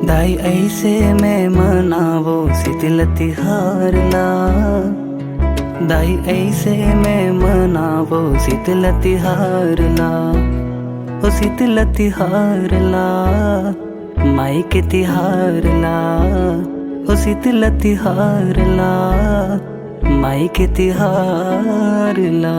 दाई ऐसे में मनावो शीतल तिहार ला। दाई ऐसे में मनावो शीतल तिहार ला। ओ शीतल तिहार ला, माई के तिहार ला। ओ शीतल तिहार ला, माई के तिहार ला।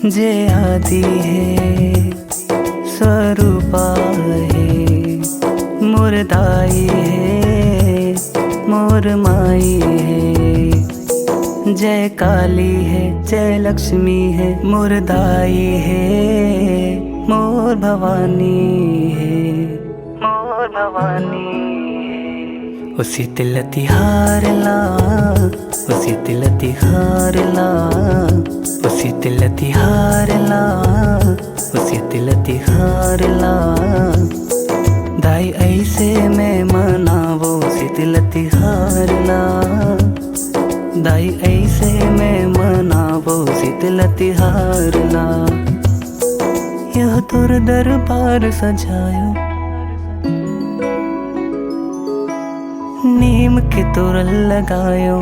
जे आदि है स्वरूपा है, मोर दाई है मोर माई है। जय काली है जय लक्ष्मी है, मोर दाई है मोर भवानी है, मोर भवानी है। ओ शीतल तिहार ला, ओ शीतल तिहार ला, ओ शीतल तिहार ला, ओ शीतल तिहार ला। दाई ऐसे में मनावो शीतल तिहार ला। दाई ऐसे में मनावो शीतल तिहार ला। यह तोर दरबार सजायो, नीम के तोरल लगायो।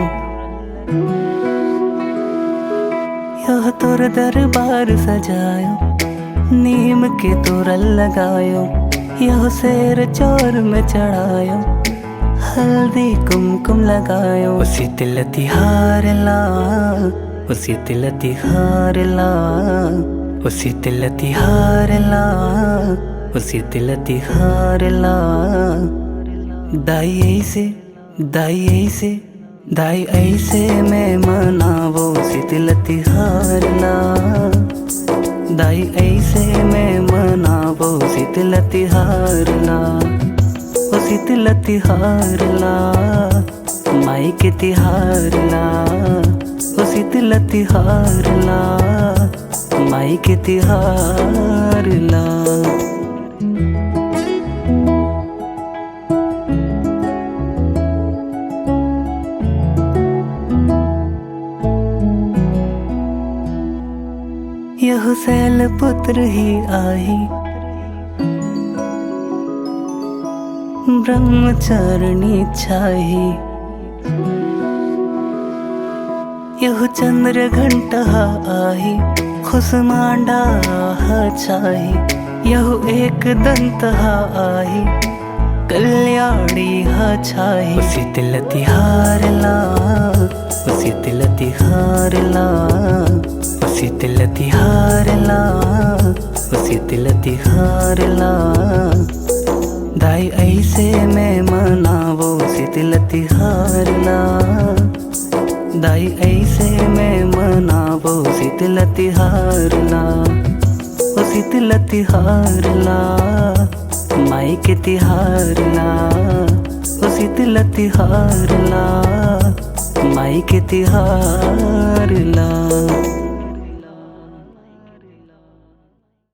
यह तोर दरबार सजायो, नीम के तोरल लगायो। यह शेर चोर में चढ़ायो, हल्दी कुमकुम लगायो। ओ शीतल तिहार ला, ओ शीतल तिहार ला, ओ शीतल तिहार ला, ओ शीतल तिहार ला। दाई ऐसे दाई ऐसे दाई ऐसे में मनावो शीतल तिहार ला। दाई ऐसे में मनावो शीतल तिहार ला। ओ शीतल तिहार ला, माई के तिहार ला। ओ शीतल तिहार ला, माई के तिहार ला। यह शैल पुत्र ही आई, ब्रह्मचारिणी छाई। यह चंद्र घंटा आई, खुशमांडा छाई। यह एक दंत आई, कल्याणी छाई। ओ शीतल तिहार ला, ओ शीतल तिहार ला, ओ शीतल तिहार ला, ओ शीतल तिहार ला। दाई ऐसे में मनावो शीतल तिहार ला। दाई ऐसे में मनावो शीतल तिहार ला। ओ शीतल तिहार ला, माई के तिहार ला। ओ शीतल तिहार ला, माई के तिहार ला।